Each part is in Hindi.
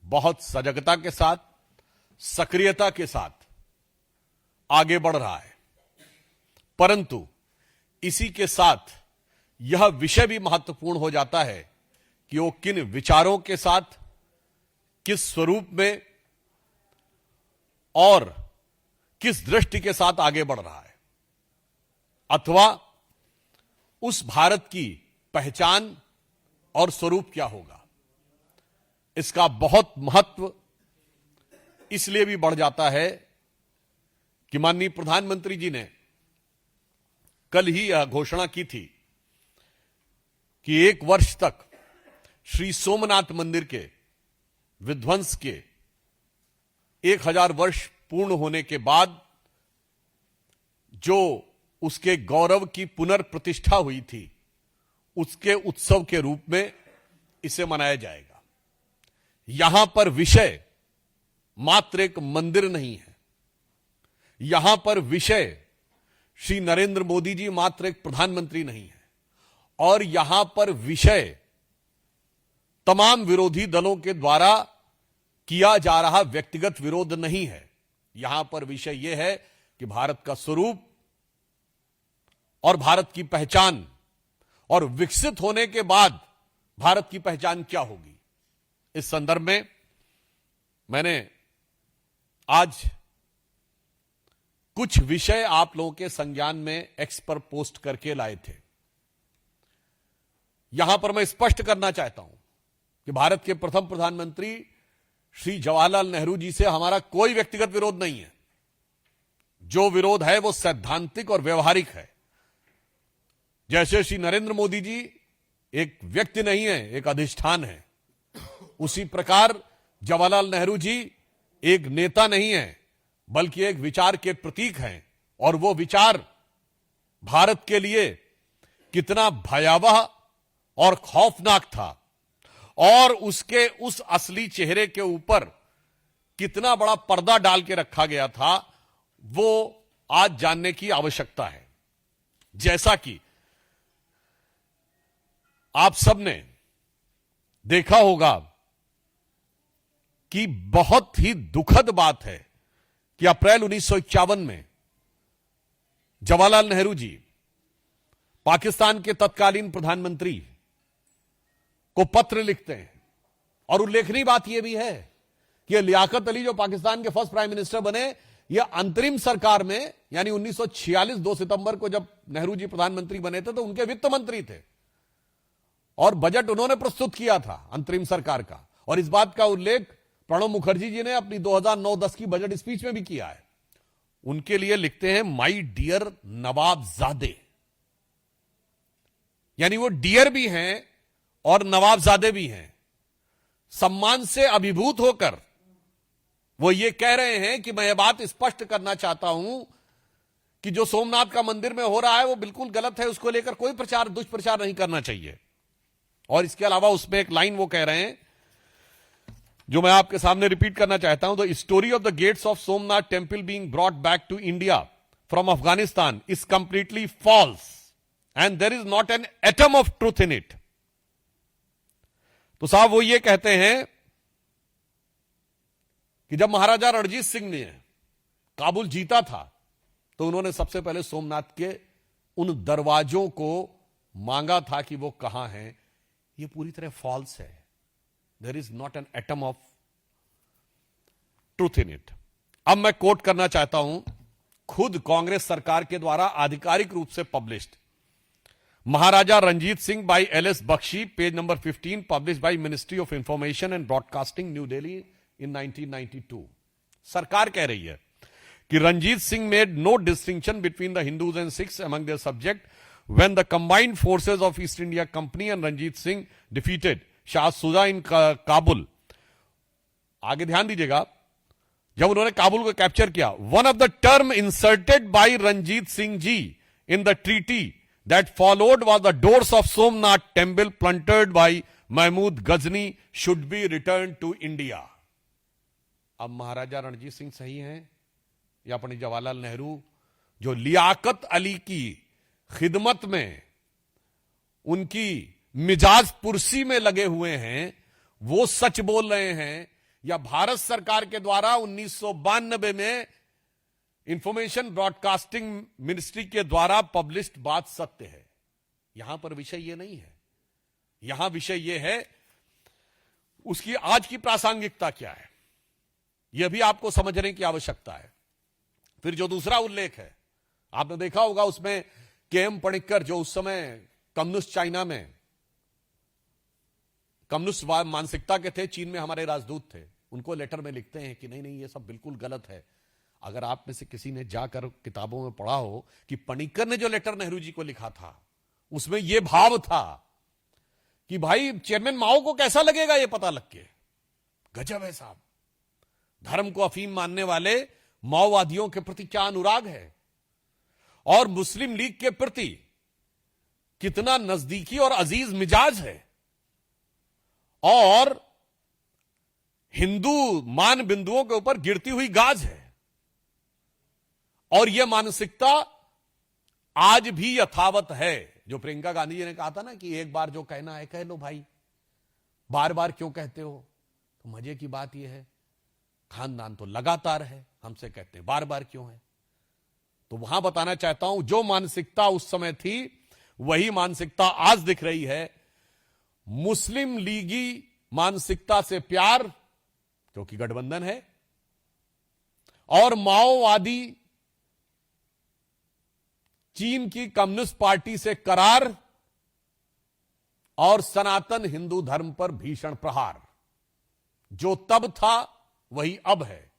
बहुत सजगता के साथ, सक्रियता के साथ आगे बढ़ रहा है। परंतु इसी के साथ यह विषय भी महत्वपूर्ण हो जाता है कि वो किन विचारों के साथ, किस स्वरूप में और किस दृष्टि के साथ आगे बढ़ रहा है, अथवा उस भारत की पहचान और स्वरूप क्या होगा। इसका बहुत महत्व इसलिए भी बढ़ जाता है कि माननीय प्रधानमंत्री जी ने कल ही यह घोषणा की थी कि 1 वर्ष तक श्री सोमनाथ मंदिर के विध्वंस के 1000 वर्ष पूर्ण होने के बाद जो उसके गौरव की पुनर्प्रतिष्ठा हुई थी, उसके उत्सव के रूप में इसे मनाया जाएगा। यहां पर विषय मात्र एक मंदिर नहीं है, यहां पर विषय श्री नरेंद्र मोदी जी मात्र एक प्रधानमंत्री नहीं है, और यहां पर विषय तमाम विरोधी दलों के द्वारा किया जा रहा व्यक्तिगत विरोध नहीं है। यहां पर विषय यह है कि भारत का स्वरूप और भारत की पहचान और विकसित होने के बाद भारत की पहचान क्या होगी। इस संदर्भ में मैंने आज कुछ विषय आप लोगों के संज्ञान में एक्स पर पोस्ट करके लाए थे। यहां पर मैं स्पष्ट करना चाहता हूं कि भारत के प्रथम प्रधानमंत्री श्री जवाहरलाल नेहरू जी से हमारा कोई व्यक्तिगत विरोध नहीं है। जो विरोध है वो सैद्धांतिक और व्यवहारिक है। जैसे श्री नरेंद्र मोदी जी एक व्यक्ति नहीं है, एक अधिष्ठान है, उसी प्रकार जवाहरलाल नेहरू जी एक नेता नहीं है, बल्कि एक विचार के प्रतीक हैं। और वो विचार भारत के लिए कितना भयावह और खौफनाक था, और उसके उस असली चेहरे के ऊपर कितना बड़ा पर्दा डाल के रखा गया था, वो आज जानने की आवश्यकता है। जैसा कि आप सबने देखा होगा कि बहुत ही दुखद बात है कि अप्रैल 1951 में जवाहरलाल नेहरू जी पाकिस्तान के तत्कालीन प्रधानमंत्री को पत्र लिखते हैं, और उल्लेखनीय बात यह भी है कि लियाकत अली जो पाकिस्तान के फर्स्ट प्राइम मिनिस्टर बने, यह अंतरिम सरकार में यानी 1946 2 सितंबर को जब नेहरू जी प्रधानमंत्री बने थे तो उनके वित्त मंत्री थे, और बजट उन्होंने प्रस्तुत किया था अंतरिम सरकार का। और इस बात का उल्लेख प्रणब मुखर्जी जी ने अपनी 2009-10 की बजट स्पीच में भी किया है। उनके लिए लिखते हैं माई डियर नवाबजादे, यानी वो डियर भी हैं और नवाबजादे भी हैं। सम्मान से अभिभूत होकर वो ये कह रहे हैं कि मैं ये बात स्पष्ट करना चाहता हूं कि जो सोमनाथ का मंदिर में हो रहा है वो बिल्कुल गलत है, उसको लेकर कोई प्रचार दुष्प्रचार नहीं करना चाहिए। और इसके अलावा उसमें एक लाइन वो कह रहे हैं जो मैं आपके सामने रिपीट करना चाहता हूं। The story of the gates of Somnath temple being brought back to India from Afghanistan is completely false and there is not an atom of truth in it. तो साहब वो ये कहते हैं कि जब महाराजा रणजीत सिंह ने काबुल जीता था तो उन्होंने सबसे पहले सोमनाथ के उन दरवाजों को मांगा था कि वो कहां हैं। ये पूरी तरह फॉल्स है। There is not an atom of truth in it. अब मैं कोट करना चाहता हूं खुद कांग्रेस सरकार के द्वारा आधिकारिक रूप से published Maharaja Ranjit Singh by L S. Bakshi, page number 15, publish by ministry of information and broadcasting, new Delhi in 1992। सरकार कह रही है कि Ranjit Singh made no distinction between the Hindus and Sikhs among their subject when the combined forces of East India Company and Ranjit Singh defeated Shah Shuja in Kabul। आगे ध्यान दीजिएगा, जब उन्होंने काबुल को कैप्चर किया, one of the term inserted by Ranjit Singh ji in the treaty that followed was the doors of Somnath temple plundered by Mahmud Ghazni should be returned to India। अब महाराजा रणजीत सिंह सही हैं या पंडित जवाहरलाल नेहरू जो लियाकत अली की खिदमत में उनकी मिजाज पुरसी में लगे हुए हैं, वो सच बोल रहे हैं या भारत सरकार के द्वारा 1992 में इंफॉर्मेशन ब्रॉडकास्टिंग मिनिस्ट्री के द्वारा पब्लिश्ड बात सत्य है। यहां पर विषय यह नहीं है, यहां विषय यह है उसकी आज की प्रासंगिकता क्या है, यह भी आपको समझने की आवश्यकता है। फिर जो दूसरा उल्लेख है, आपने देखा होगा उसमें के.एम. पणिक्कर, जो उस समय कम्युनिस्ट चाइना में कम्युनिस्ट मानसिकता के थे, चीन में हमारे राजदूत थे, उनको लेटर में लिखते हैं कि नहीं नहीं ये सब बिल्कुल गलत है। अगर आप में से किसी ने जाकर किताबों में पढ़ा हो कि पणिक्कर ने जो लेटर नेहरू जी को लिखा था, उसमें यह भाव था कि भाई चेयरमैन माओ को कैसा लगेगा ये पता लग के, गजब है साहब, धर्म को अफीम मानने वाले माओवादियों के प्रति क्या अनुराग है और मुस्लिम लीग के प्रति कितना नजदीकी और अजीज मिजाज है, और हिंदू मान बिंदुओं के ऊपर गिरती हुई गाज है। और यह मानसिकता आज भी यथावत है। जो प्रियंका गांधी जी ने कहा था ना कि एक बार जो कहना है कह लो भाई, बार बार क्यों कहते हो। तो मजे की बात यह है, खानदान तो लगातार है, हमसे कहते हैं बार बार क्यों है। तो वहां बताना चाहता हूं, जो मानसिकता उस समय थी वही मानसिकता आज दिख रही है। मुस्लिम लीगी मानसिकता से प्यार, क्योंकि गठबंधन है, और माओवादी चीन की कम्युनिस्ट पार्टी से करार, और सनातन हिंदू धर्म पर भीषण प्रहार। जो तब था वही अब है,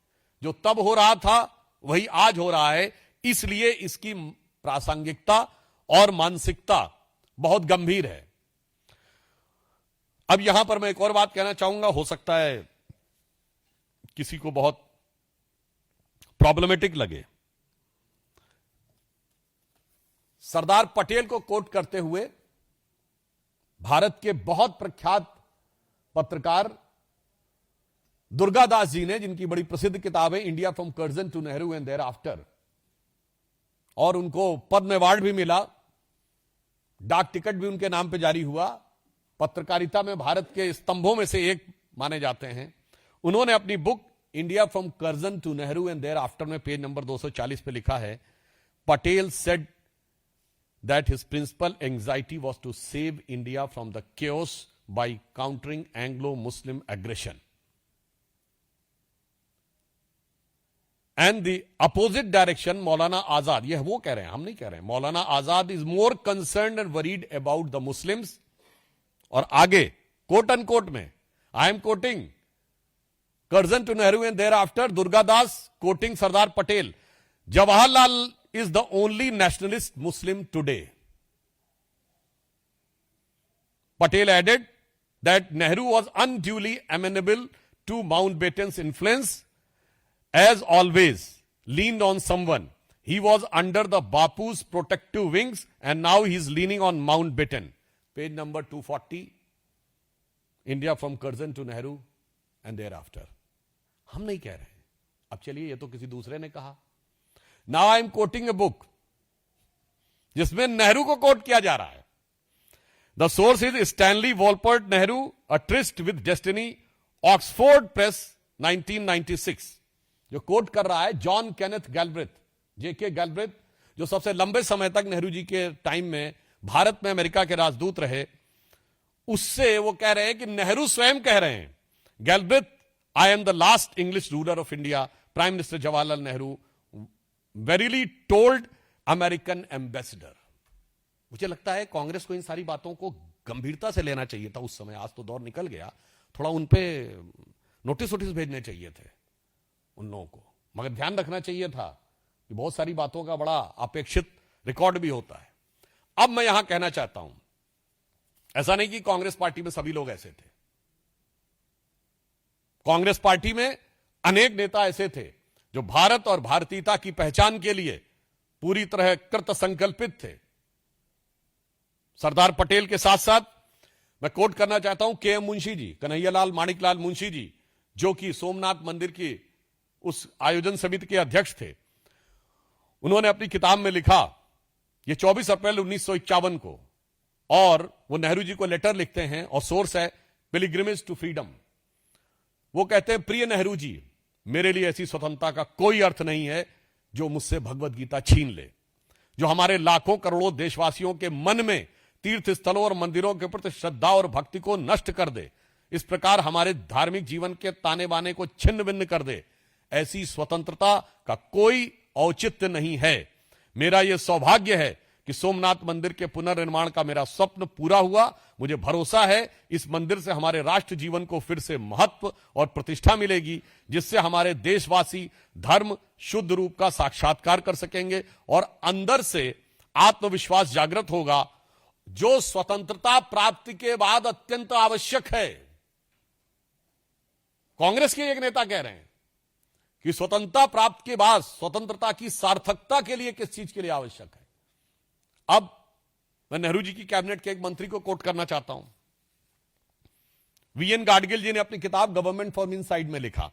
जो तब हो रहा था वही आज हो रहा है। इसलिए इसकी प्रासंगिकता और मानसिकता बहुत गंभीर है। अब यहां पर मैं एक और बात कहना चाहूंगा, हो सकता है किसी को बहुत प्रॉब्लमेटिक लगे। सरदार पटेल को कोट करते हुए भारत के बहुत प्रख्यात पत्रकार दुर्गादास जी ने, जिनकी बड़ी प्रसिद्ध किताब है India from Curzon to Nehru and thereafter, और उनको पद्म अवार्ड भी मिला, डाक टिकट भी उनके नाम पे जारी हुआ, पत्रकारिता में भारत के स्तंभों में से एक माने जाते हैं। उन्होंने अपनी book India from Curzon to Nehru and thereafter में पेज नंबर 240 पे लिखा है, Patel said that his principal anxiety was to save India from the chaos by countering Anglo-Muslim aggression. And the opposite direction, Maulana Azad, यह वो कह रहे हैं, हम नहीं कह रहे हैं, Maulana Azad is more concerned and worried about the Muslims. और आगे कोट अनकोट में, I am quoting Curzon to Nehru and thereafter, Durgadas quoting Sardar Patel, Jawaharlal is the only nationalist Muslim today. Patel added that Nehru was unduly amenable to Mountbatten's influence, as always leaned on someone. He was under the Bapu's protective wings and now he is leaning on Mountbatten. Page number 240, India from Curzon to Nehru and thereafter. हम नहीं कह रहे, अब चलिए ये तो किसी दूसरे ने कहा। Now I am quoting a book जिसमें नेहरू को कोट किया जा रहा है। The source is Stanley Walport Nehru, A Tryst with Destiny, Oxford Press, 1996। जो कोट कर रहा है जॉन केनेथ गैल्ब्रेथ, जेके गैल्ब्रेथ, जो सबसे लंबे समय तक नेहरू जी के टाइम में भारत में अमेरिका के राजदूत रहे। उससे वो कह रहे हैं कि नेहरू स्वयं कह रहे हैं, Galbraith, I am the last English ruler of India, prime minister Jawaharlal Nehru verily told American ambassador. मुझे लगता है कांग्रेस को इन सारी बातों को गंभीरता से लेना चाहिए था उस समय। आज तो दौर निकल गया, थोड़ा उन पे नोटिस भेजने चाहिए थे उन लोगों को, मगर ध्यान रखना चाहिए था कि बहुत सारी बातों का बड़ा अपेक्षित रिकॉर्ड भी होता है। अब मैं यहां कहना चाहता हूं, ऐसा नहीं कि कांग्रेस पार्टी में सभी लोग ऐसे थे। कांग्रेस पार्टी में अनेक नेता ऐसे थे जो भारत और भारतीयता की पहचान के लिए पूरी तरह कृत संकल्पित थे। सरदार पटेल के साथ साथ मैं कोट करना चाहता हूं के.एम. मुंशी जी, कन्हैयालाल माणिकलाल मुंशी जी, जो कि सोमनाथ मंदिर की उस आयोजन समिति के अध्यक्ष थे। उन्होंने अपनी किताब में लिखा, यह 24 अप्रैल 1951 को, और वो नेहरू जी को लेटर लिखते हैं और सोर्स है पिलग्रिमेज टू फ्रीडम। वो कहते हैं, प्रिय नेहरू जी, मेरे लिए ऐसी स्वतंत्रता का कोई अर्थ नहीं है जो मुझसे भगवत गीता छीन ले, जो हमारे लाखों करोड़ों देशवासियों के मन में तीर्थ स्थलों और मंदिरों के प्रति श्रद्धा और भक्ति को नष्ट कर दे, इस प्रकार हमारे धार्मिक जीवन के ताने बाने को छिन्न भिन्न कर दे। ऐसी स्वतंत्रता का कोई औचित्य नहीं है। मेरा यह सौभाग्य है कि सोमनाथ मंदिर के पुनर्निर्माण का मेरा स्वप्न पूरा हुआ। मुझे भरोसा है इस मंदिर से हमारे राष्ट्र जीवन को फिर से महत्व और प्रतिष्ठा मिलेगी, जिससे हमारे देशवासी धर्म शुद्ध रूप का साक्षात्कार कर सकेंगे और अंदर से आत्मविश्वास जागृत होगा, जो स्वतंत्रता प्राप्ति के बाद अत्यंत आवश्यक है। कांग्रेस के एक नेता कह रहे हैं कि स्वतंत्रता प्राप्त के बाद स्वतंत्रता की सार्थकता के लिए किस चीज के लिए आवश्यक है। अब मैं नेहरू जी की कैबिनेट के एक मंत्री को कोट करना चाहता हूं। वीएन गाडगिल जी ने अपनी किताब गवर्नमेंट फ्रॉम इनसाइड में लिखा,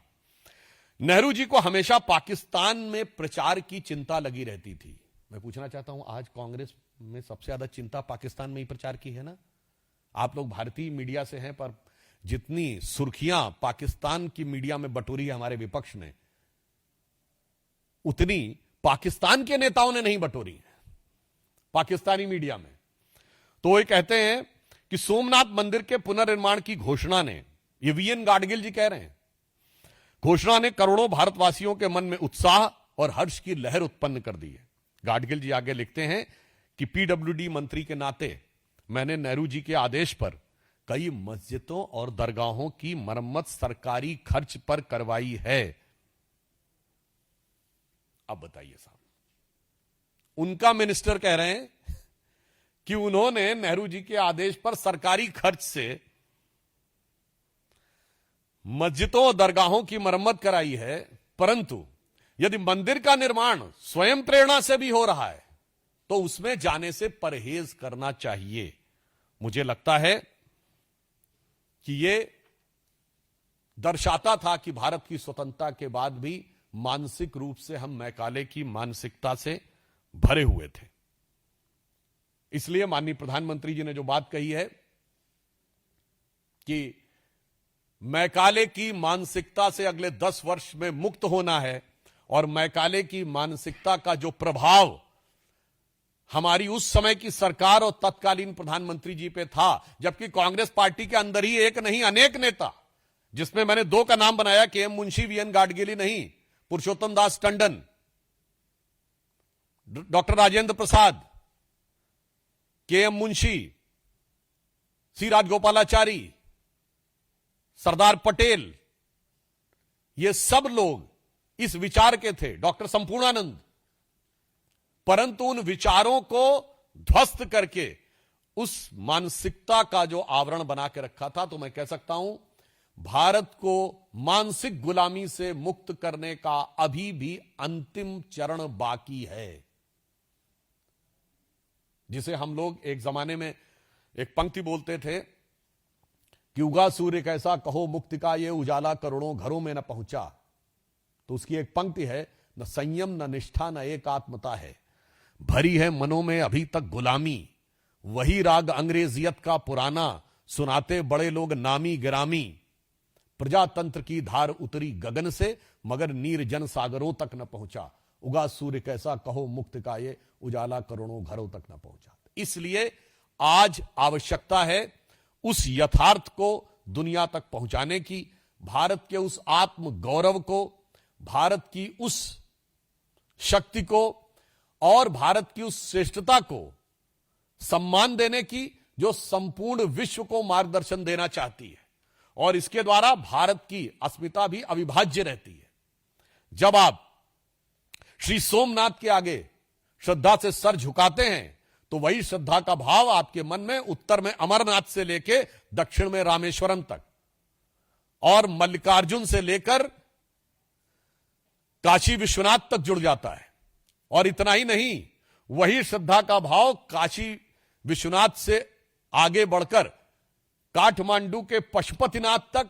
नेहरू जी को हमेशा पाकिस्तान में प्रचार की चिंता लगी रहती थी। मैं पूछना चाहता हूं, आज कांग्रेस में सबसे ज्यादा चिंता पाकिस्तान में ही प्रचार की है ना? आप लोग भारतीय मीडिया से हैं, पर जितनी सुर्खियां पाकिस्तान की मीडिया में बटोरी है हमारे विपक्ष ने, उतनी पाकिस्तान के नेताओं ने नहीं बटोरी पाकिस्तानी मीडिया में। तो वो कहते हैं कि सोमनाथ मंदिर के पुनर्निर्माण की घोषणा ने, ये वीएन गाडगिल जी कह रहे हैं, घोषणा ने करोड़ों भारतवासियों के मन में उत्साह और हर्ष की लहर उत्पन्न कर दी है। गाडगिल जी आगे लिखते हैं कि पीडब्ल्यूडी मंत्री के नाते मैंने नेहरू जी के आदेश पर कई मस्जिदों और दरगाहों की मरम्मत सरकारी खर्च पर करवाई है। अब बताइए साहब, उनका मिनिस्टर कह रहे हैं कि उन्होंने नेहरू जी के आदेश पर सरकारी खर्च से मस्जिदों और दरगाहों की मरम्मत कराई है, परंतु यदि मंदिर का निर्माण स्वयं प्रेरणा से भी हो रहा है तो उसमें जाने से परहेज करना चाहिए। मुझे लगता है कि यह दर्शाता था कि भारत की स्वतंत्रता के बाद भी मानसिक रूप से हम मैकाले की मानसिकता से भरे हुए थे। इसलिए माननीय प्रधानमंत्री जी ने जो बात कही है कि मैकाले की मानसिकता से अगले 10 वर्ष में मुक्त होना है, और मैकाले की मानसिकता का जो प्रभाव हमारी उस समय की सरकार और तत्कालीन प्रधानमंत्री जी पे था, जबकि कांग्रेस पार्टी के अंदर ही एक नहीं अनेक नेता, जिसमें मैंने 2 का नाम बनाया, के एम मुंशी, वीएन गाडगिल नहीं, पुरुषोत्तम दास टंडन, डॉक्टर राजेंद्र प्रसाद, के एम मुंशी, सी राजगोपालाचारी, सरदार पटेल, ये सब लोग इस विचार के थे, डॉक्टर संपूर्णानंद, परंतु उन विचारों को ध्वस्त करके उस मानसिकता का जो आवरण बना के रखा था, तो मैं कह सकता हूं भारत को मानसिक गुलामी से मुक्त करने का अभी भी अंतिम चरण बाकी है, जिसे हम लोग एक जमाने में एक पंक्ति बोलते थे कि उगा सूर्य कैसा कहो मुक्ति का, ये उजाला करोड़ों घरों में न पहुंचा। तो उसकी एक पंक्ति है, न संयम न निष्ठा न एकात्मता है, भरी है मनों में अभी तक गुलामी, वही राग अंग्रेजियत का पुराना, सुनाते बड़े लोग नामी गिरामी, प्रजातंत्र की धार उतरी गगन से, मगर नीर जन सागरों तक न पहुंचा, उगा सूर्य कैसा कहो मुक्त का, ये उजाला करोड़ों घरों तक न पहुंचा। इसलिए आज आवश्यकता है उस यथार्थ को दुनिया तक पहुंचाने की, भारत के उस आत्म गौरव को, भारत की उस शक्ति को और भारत की उस श्रेष्ठता को सम्मान देने की, जो संपूर्ण विश्व को मार्गदर्शन देना चाहती है, और इसके द्वारा भारत की अस्मिता भी अविभाज्य रहती है। जब आप श्री सोमनाथ के आगे श्रद्धा से सर झुकाते हैं, तो वही श्रद्धा का भाव आपके मन में उत्तर में अमरनाथ से लेके दक्षिण में रामेश्वरम तक और मल्लिकार्जुन से लेकर काशी विश्वनाथ तक जुड़ जाता है। और इतना ही नहीं, वही श्रद्धा का भाव काशी विश्वनाथ से आगे बढ़कर काठमांडू के पशुपतिनाथ तक,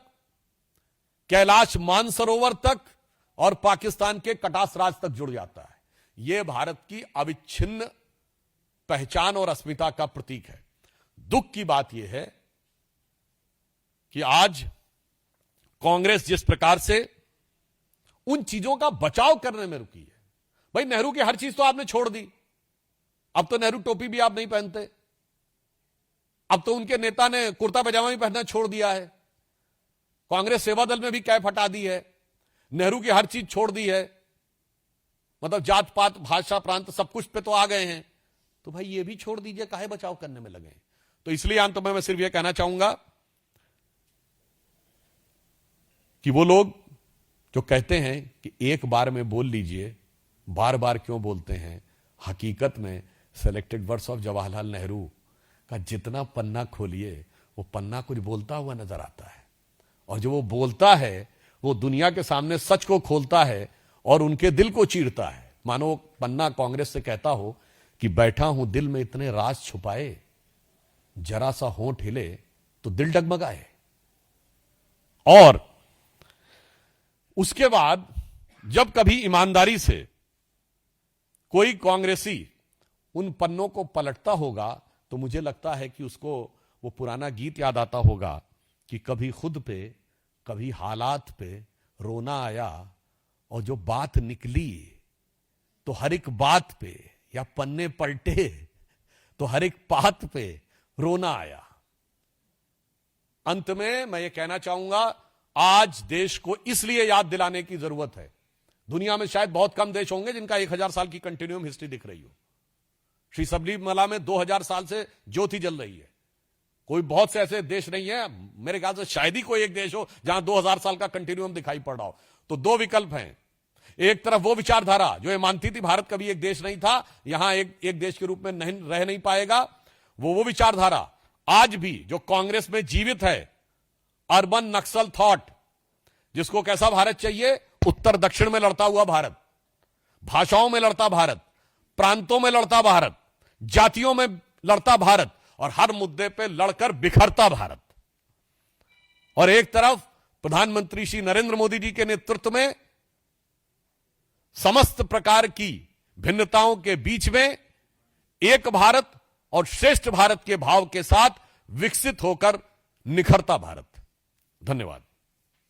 कैलाश मानसरोवर तक और पाकिस्तान के कटास राज तक जुड़ जाता है। यह भारत की अविच्छिन्न पहचान और अस्मिता का प्रतीक है। दुख की बात यह है कि आज कांग्रेस जिस प्रकार से उन चीजों का बचाव करने में रुकी है। भाई नेहरू की हर चीज तो आपने छोड़ दी, अब तो नेहरू टोपी भी आप नहीं पहनते, अब तो उनके नेता ने कुर्ता पजामा भी पहनना छोड़ दिया है, कांग्रेस सेवा दल में भी कैफ हटा दी है, नेहरू की हर चीज छोड़ दी है, मतलब जात पात भाषा प्रांत सब कुछ पे तो आ गए हैं, तो भाई ये भी छोड़ दीजिए, काहे बचाव करने में लगे। तो इसलिए अंत में मैं सिर्फ यह कहना चाहूंगा कि वो लोग जो कहते हैं कि एक बार में बोल लीजिए, बार बार क्यों बोलते हैं, हकीकत में selected words of Jawaharlal Nehru का जितना पन्ना खोलिए वो पन्ना कुछ बोलता हुआ नजर आता है, और जो वो बोलता है वो दुनिया के सामने सच को खोलता है और उनके दिल को चीरता है। मानो पन्ना कांग्रेस से कहता हो कि बैठा हूं दिल में इतने राज छुपाए, जरा सा होंठ हिले तो दिल डगमगाए। और उसके बाद जब कभी ईमानदारी से कोई कांग्रेसी उन पन्नों को पलटता होगा तो मुझे लगता है कि उसको वो पुराना गीत याद आता होगा कि कभी खुद पे कभी हालात पे रोना आया, और जो बात निकली तो हर एक बात पे, या पन्ने पलटे तो हर एक बात पे रोना आया। अंत में मैं ये कहना चाहूंगा, आज देश को इसलिए याद दिलाने की जरूरत है, दुनिया में शायद बहुत कम देश होंगे जिनका 1000 साल की कंटिन्यूम हिस्ट्री दिख रही हो। श्री सबरीमला में 2000 साल से ज्योति जल रही है। कोई बहुत से ऐसे देश नहीं है, मेरे ख्याल से शायद ही कोई एक देश हो जहां 2000 साल का कंटिन्यूम दिखाई पड़ रहा हो। तो दो विकल्प हैं, एक तरफ वो विचारधारा जो ये मानती थी भारत कभी एक देश नहीं था, यहां एक देश के रूप में नहीं रह नहीं पाएगा, वो विचारधारा आज भी जो कांग्रेस में जीवित है, अर्बन नक्सल थॉट, जिसको कैसा भारत चाहिए, उत्तर दक्षिण में लड़ता हुआ भारत, भाषाओं में लड़ता भारत, प्रांतों में लड़ता भारत, जातियों में लड़ता भारत, और हर मुद्दे पे लड़कर बिखरता भारत। और एक तरफ प्रधानमंत्री श्री नरेंद्र मोदी जी के नेतृत्व में समस्त प्रकार की भिन्नताओं के बीच में एक भारत और श्रेष्ठ भारत के भाव के साथ विकसित होकर निखरता भारत। धन्यवाद।